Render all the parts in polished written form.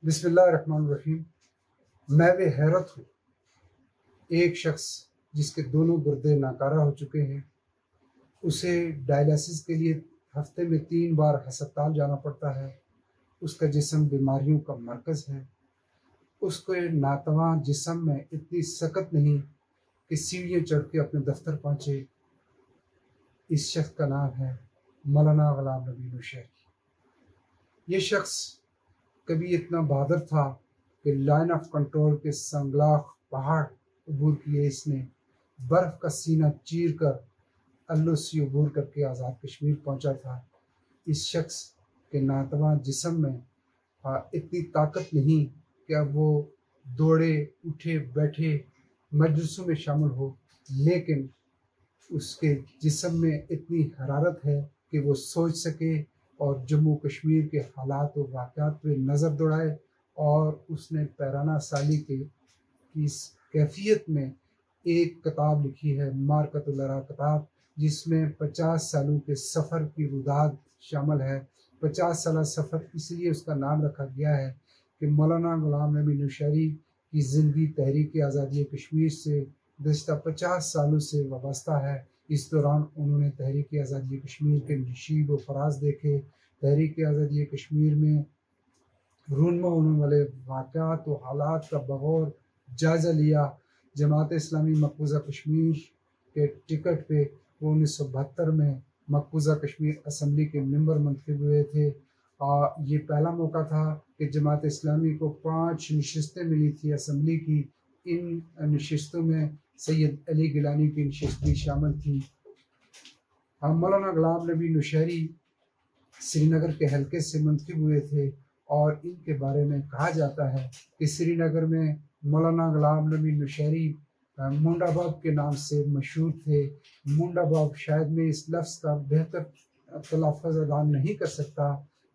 बिस्मिल्लाहिर्रहमानिर्रहीम। मैं वे हैरत हूँ, एक शख्स जिसके दोनों गुर्दे नाकारा हो चुके हैं, उसे डायलिसिस के लिए हफ्ते में 3 बार हस्पताल जाना पड़ता है। उसका जिस्म बीमारियों का मरकज़ है। उसके नातवा जिस्म में इतनी सकत नहीं कि सीढ़ियाँ चढ़ के अपने दफ्तर पहुँचे। इस शख्स का नाम है मौलाना ग़ुलाम नबी नौशहरी। ये शख्स कभी इतना बहादुर था कि लाइन ऑफ कंट्रोल के संगलाख पहाड़ अबूर किए इसने। बर्फ़ का सीना चीर कर अल्लू से अबूर करके आज़ाद कश्मीर पहुंचा था। इस शख्स के नातवा जिस्म में इतनी ताकत नहीं कि अब वो दौड़े उठे बैठे मजलिसों में शामिल हो, लेकिन उसके जिस्म में इतनी हरारत है कि वो सोच सके और जम्मू कश्मीर के हालात और वाक़यात पे नज़र दौड़ाए। और उसने पैराना साली की इस कैफियत में एक किताब लिखी है, मारकतुल अरा किताब, जिसमें 50 सालों के सफ़र की रुदाद शामिल है। 50 साल सफ़र इसलिए उसका नाम रखा गया है कि मौलाना ग़ुलाम नबी नौशहरी की ज़िंदगी तहरीक आज़ादी कश्मीर से गुज़श्ता 50 सालों से वाबस्ता है। इस दौरान उन्होंने तहरीक आज़ादी कश्मीर के नशीब व फराज देखे। तहरीक आज़ादी कश्मीर में रूनमा होने वाले वाक़यात व हालात का बगौर जायज़ा लिया। जमात इस्लामी मकबूजा कश्मीर के टिकट पे वो 1972 में मकबूजा कश्मीर असम्बली के मेंबर मुंतखब हुए थे। ये पहला मौका था कि जमात इस्लामी को 5 नशिस्तें मिली थी असम्बली की। इन नशिस्तों में सैयद अली गिलानी की नशिस्त भी शामिल थी। मौलाना ग़ुलाम नबी नौशहरी श्रीनगर के हल्के से मुंतखब हुए थे और इनके बारे में कहा जाता है कि श्रीनगर में मौलाना ग़ुलाम नबी नौशहरी मुंडा बाब के नाम से मशहूर थे। मुंडा बाब शायद मैं इस लफ्ज़ का बेहतर तलफ़्ज़ अदा नहीं कर सकता,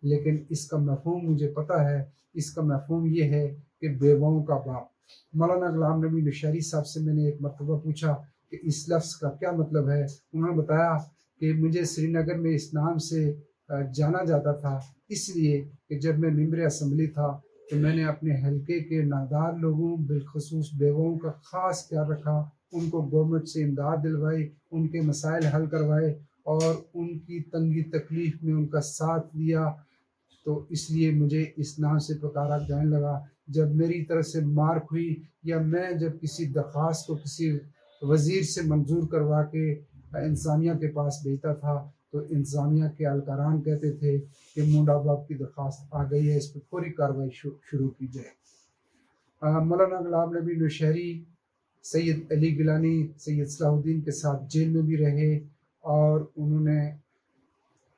लेकिन इसका मफ़हूम मुझे पता है। इसका मफ़हूम ये है कि बेवाओं का बाप। मौलाना ग़ुलाम नबी नौशहरी साहब से मैंने एक मरतबा पूछा कि इस लफ्ज़ का क्या मतलब है। उन्होंने बताया कि मुझे श्रीनगर में इस नाम से जाना जाता था, इसलिए कि जब मैं मेंबर असम्बली था तो मैंने अपने हल्के के नादार लोगों बिलखसूस बेवाओं का ख़ास ख्याल रखा, उनको गवर्नमेंट से इमदाद दिलवाई, उनके मसाइल हल करवाए और उनकी तंगी तकलीफ़ में उनका साथ दिया। तो इसलिए मुझे इस नाम से पुकारा जाने लगा। जब मेरी तरफ से मार्क हुई या मैं जब किसी दरख्वास्त को किसी वज़ीर से मंजूर करवा के इंसानिया के पास भेजता था तो इंसानिया के अलकारान कहते थे कि मुंडा बाब की दरख्वास्त आ गई है, इस पर फौरी कार्रवाई शुरू की जाए। मौलाना ग़ुलाम नबी नौशहरी सैयद अली गिलानी, सैयद सलाहुद्दीन के साथ जेल में भी रहे और उन्होंने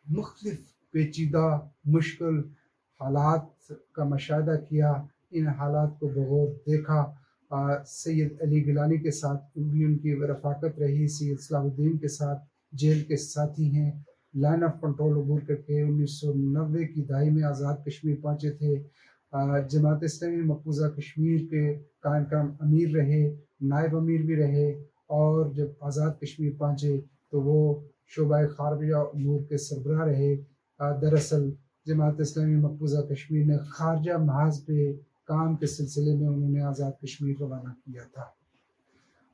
मुख्तलिफ पेचीदा मुश्किल हालात का मुशाहिदा किया। इन हालात को बगौर देखा। सैयद अली गिलानी के साथ भी उनकी रफ़ाकत रही। सैयद सलाहुद्दीन के साथ जेल के साथी हैं। लाइन ऑफ कंट्रोल अबूर करके 1990 की दहाई में आज़ाद कश्मीर पहुँचे थे। जमात इस्लामी मकबूजा कश्मीर के कायम अमीर रहे, नायब अमीर भी रहे और जब आज़ाद कश्मीर पहुँचे तो वो शोबा खारजा उमूर के सरबराह रहे। दरअसल जमात इस्लामी मकबूजा कश्मीर ने खारजा महाज पे काम के सिलसिले में उन्होंने आज़ाद कश्मीर रवाना किया था।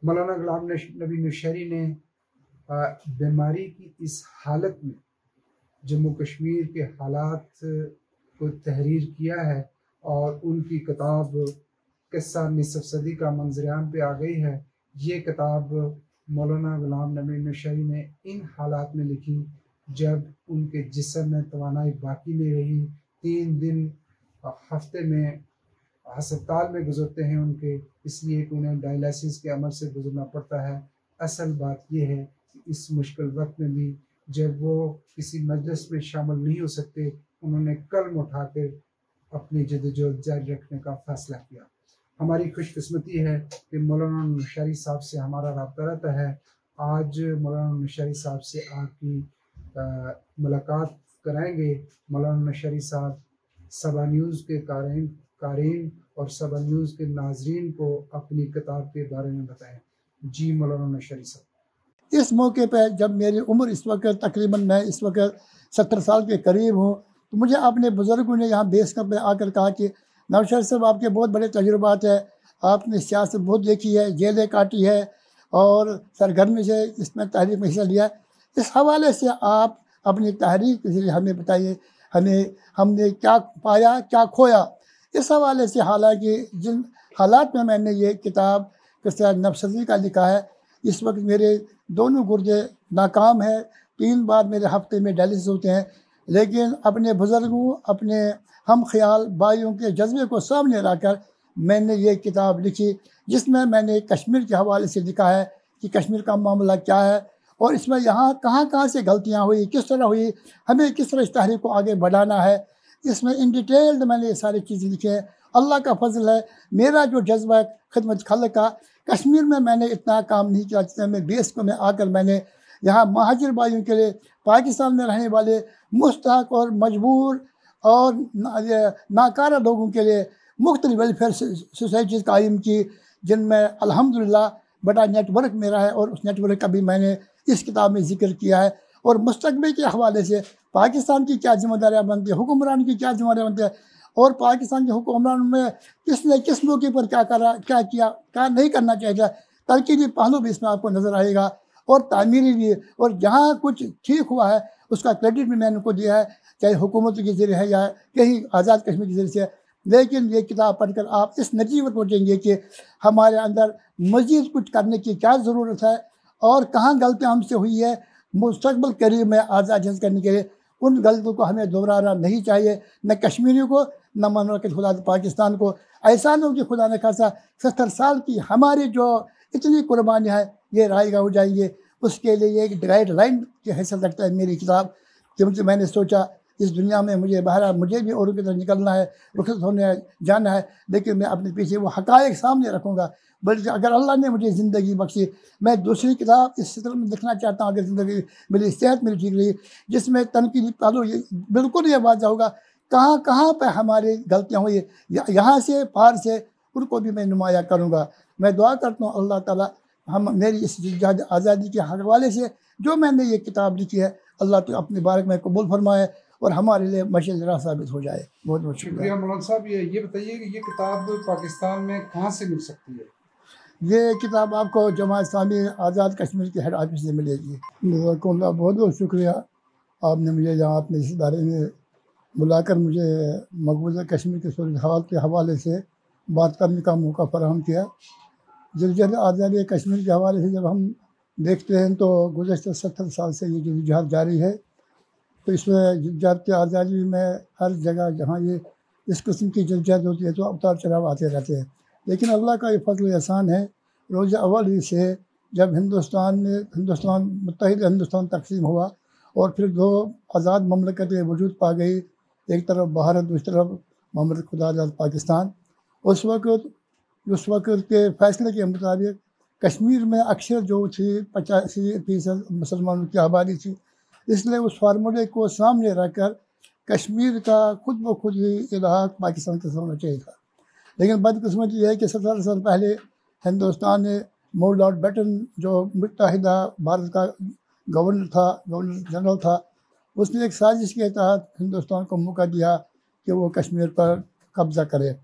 मौलाना ग़ुलाम नबी नौशहरी ने बीमारी की इस हालत में जम्मू कश्मीर के हालात को तहरीर किया है और उनकी किताब किस्सा निसफ सदी का मंजराम पे आ गई है। ये किताब मौलाना ग़ुलाम नबी नौशहरी ने इन हालात में लिखी जब उनके जिस्म में तवानाई बाकी नहीं रही। 3 दिन हफ्ते में हस्पताल में गुजरते हैं उनके, इसलिए कि उन्हें डायलिसिस के अमल से गुजरना पड़ता है। असल बात यह है कि इस मुश्किल वक्त में भी जब वो किसी मजलिस में शामिल नहीं हो सकते, उन्होंने कलम उठाकर अपनी जद्दोजहद जारी रखने का फ़ैसला किया। हमारी खुशकिस्मती है कि मौलाना नौशहरी साहब से हमारा रब्ता रहता है। आज मौलाना नौशहरी साहब से आपकी मुलाकात कराएंगे। मौलाना नौशहरी साहब सबा न्यूज़ के कारीन और सबा न्यूज़ के नाजरीन को अपनी किताब के बारे में बताएं। जी मौलाना नौशहरी साहब। इस मौके पर जब मेरी उम्र इस वक्त तकरीबन मैं इस वक्त 70 साल के करीब हूँ, तो मुझे अपने बुज़ुर्गों ने यहाँ बेस पर आकर कहा कि नौशाद साहब, आपके बहुत बड़े तजुर्बात है, आपने सियासत बहुत देखी है, जेलें काटी है और सरगर्मी से इसमें तहरीक में हिस्सा लिया है। इस हवाले से आप अपनी तहरीक के ज़रिए हमें बताइए, हमने क्या पाया, क्या खोया। इस हवाले से, हालांकि जिन हालात में मैंने ये किताब किस्सा नफसजी का लिखा है, इस वक्त मेरे दोनों गुर्दे नाकाम है, 3 बार मेरे हफ्ते में डायलिसिस होते हैं, लेकिन अपने बुज़ुर्गों, अपने हम ख्याल भाइयों के जज्बे को सामने रखकर मैंने ये किताब लिखी, जिसमें मैंने कश्मीर के हवाले से लिखा है कि कश्मीर का मामला क्या है और इसमें यहाँ कहाँ कहाँ से गलतियाँ हुई, किस तरह हुई, हमें किस तरह इस तहरीक को आगे बढ़ाना है। इसमें इन डिटेल्ड मैंने ये सारी चीज़ें लिखी है। अल्लाह का फजल है, मेरा जो जज्बा है खिदमत खल्क का, कश्मीर में मैंने इतना काम नहीं किया जितना मैं बेस को में आकर मैंने यहाँ महाजिर भाइयों के लिए, पाकिस्तान में रहने वाले मुस्तहक और मजबूर और नाकारा लोगों के लिए मुख्तलिफ वेलफेयर सोसाइटीज़ कायम की, जिनमें अल्हम्दुलिल्लाह बड़ा नेटवर्क मेरा है और उस नेटवर्क का भी मैंने इस किताब में जिक्र किया है। और मुस्तक़बिल के हवाले से पाकिस्तान की क्या जिम्मेदारियाँ बनती है, हुक्मरान की क्या जिम्मेदारियाँ बनती है और पाकिस्तान के हुक्मरान में किसने किस मौके पर क्या करा, क्या किया, क्या नहीं करना चाहिए, तरकीबी पहलू भी इसमें आपको नज़र आएगा और तामीरी भी। और जहाँ कुछ ठीक हुआ है उसका क्रेडिट भी मैंने उनको दिया है, चाहे हुकूमत के ज़रिए है या कहीं आज़ाद कश्मीर के ज़रिए से। लेकिन ये किताब पढ़कर आप इस नतीजे पर पहुँचेंगे कि हमारे अंदर मज़ीद कुछ करने की क्या ज़रूरत है और कहाँ गलतियाँ हमसे हुई है। मुस्तक़बिल करीब में आज़ाद जज करने के लिए उन गलतियों को हमें दोहराना नहीं चाहिए, न कश्मीरियों को, न ममलकत खुदा पाकिस्तान को। ऐसा न हो कि खुदा न खासा 70 साल की हमारी जो इतनी कुर्बानियाँ हैं ये रायगा हो जाएंगे। उसके लिए एक गाइडलाइन की हैसियत रखता है मेरी किताब, क्योंकि मैंने सोचा इस दुनिया में मुझे भी औरों की तरह निकलना है, रुखसत होने जाना है, लेकिन मैं अपने पीछे वो हक़ाइक़ सामने रखूँगा। बल्कि अगर अल्लाह ने मुझे ज़िंदगी बख्शी, मैं दूसरी किताब इस तरह में लिखना चाहता हूँ, अगर ज़िंदगी मेरी सेहत मेरी ठीक रही, जिसमें तनकीदी पहलू ये बिल्कुल ये वाज़ह होगा कहाँ कहाँ पर हमारी गलतियाँ हुई, यहाँ से पार से उनको भी मैं नुमाया करूँगा। मैं दुआ करता हूँ अल्लाह ताला मेरी इस आज़ादी के हवाले से जो मैंने ये किताब लिखी है, अल्लाह तो अपने बारक में कबूल फरमाए और हमारे लिए मशल राह साबित हो जाए। बहुत बहुत शुक्रिया मौलाना साहब। ये बताइए कि ये किताब पाकिस्तान में कहाँ से मिल सकती है? ये किताब आपको जमात इस्लामी आज़ाद कश्मीर के हेड ऑफिस से मिलेगी। बहुत बहुत शुक्रिया, आपने मुझे यहाँ अपने इस इदारे में बुलाकर मुझे मकबूजा कश्मीर के सूरत हाल के हवाले से बात करने का मौका फराहम किया। जदीद आज़ादी कश्मीर के हवाले से जब हम देखते हैं तो गुज़श्ता 70 साल से ये जद्दोजहद जारी है। तो इसमें जद्दोजहद की आज़ादी में हर जगह जहाँ ये इस किस्म की जद्दोजहद होती है तो उतार चढ़ाव आते रहते हैं, लेकिन अल्लाह का ये फजल एहसान है, रोज़ अव्वल ही से जब हिंदुस्तान मुत्तहिद हिंदुस्तान तकसीम हुआ और फिर 2 आज़ाद ममलकतें वजूद पा गई, एक तरफ भारत, दूसरी तरफ ममलकत खुदा आज़ाद पाकिस्तान। उस वक्त के फ़ैसले के मुताबिक कश्मीर में अक्सर जो थी 85% मुसलमानों की आबादी थी, इसलिए उस फार्मूले को सामने रखकर कश्मीर का खुद ब खुद ही इलाक़ा पाकिस्तान के साथ होना चाहिए था। लेकिन बदकिस्मती ये है कि 17 साल पहले हिंदुस्तान ने माउंटबेटन बेटन जो मुत्तहिदा भारत का गवर्नर जनरल था, उसने एक साजिश के तहत हिंदुस्तान को मौका दिया कि वो कश्मीर पर कब्ज़ा करे।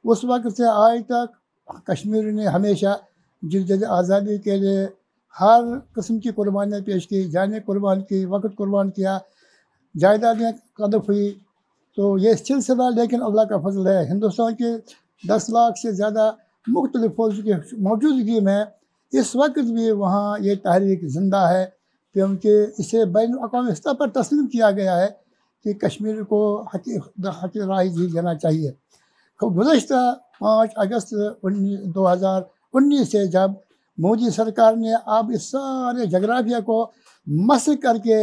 उस वक्त से आज तक कश्मीर ने हमेशा जद्दोजहद आज़ादी के लिए हर किस्म की कुर्बानियाँ पेश की, जानें कुर्बान की, वक्त कुर्बान किया, जायदादें कदफ हुई। तो ये सिलसिला, लेकिन अल्लाह का फजल है, हिंदुस्तान के 10 लाख से ज़्यादा मुख्तलिफ फौज की मौजूदगी में इस वक्त भी वहाँ ये तहरीक ज़िंदा है, क्योंकि इसे बैन-उल-अक़वामी सतह पर तस्लीम किया गया है कि कश्मीर को हक़ राय दी जाना चाहिए। गुज़श्ता 5 अगस्त 2019 से जब मोदी सरकार ने अब इस सारे जगराफिया को मस्क करके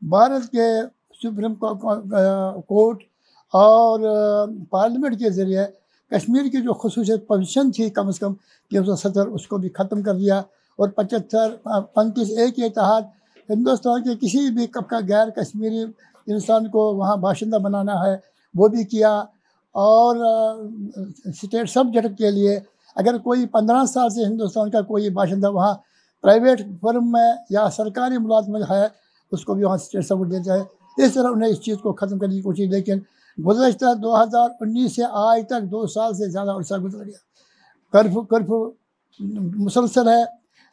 भारत के सुप्रीम कोर्ट और पार्लियामेंट के ज़रिए कश्मीर की जो ख़ुसूसी पोजीशन थी कम से कम 370, उसको भी ख़त्म कर दिया और 35A के तहत हिंदुस्तान के किसी भी का गैर कश्मीरी इंसान को वहाँ बाशिंदा बनाना है वो भी किया। और स्टेट सब्जेक्ट के लिए अगर कोई 15 साल से हिंदुस्तान का कोई बाशिंदा वहाँ प्राइवेट फर्म में या सरकारी मुलाजमत है, उसको भी वहाँ स्टेट सब्जेक्ट देता है। इस तरह उन्हें इस चीज़ को ख़त्म करने की कोशिश, लेकिन गुज़श्ता 2019 से आज तक 2 साल से ज़्यादा अर्सा गुजर गया। कर्फ्यू मुसलसल है,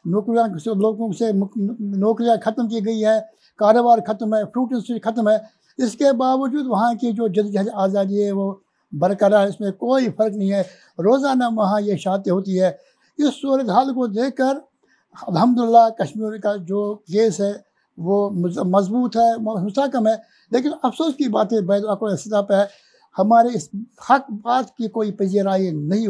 नौकरियाँ लोगों से नौकरियाँ ख़त्म की गई है, कारोबार ख़त्म है, फ्रूट इंडस्ट्री ख़त्म है। इसके बावजूद वहाँ की जो जदोजहद आज़ादी है वो बरकरार है, इसमें कोई फ़र्क नहीं है। रोज़ाना वहाँ ये शांति होती है। इस सूरत हाल को देखकर अल्हम्दुलिल्लाह कश्मीर का जो केस है वो मजबूत है, मुस्तहकम है। लेकिन अफसोस की बात है बैन अक़वामी सतह पर हमारे इस हक बात की कोई पजीराई नहीं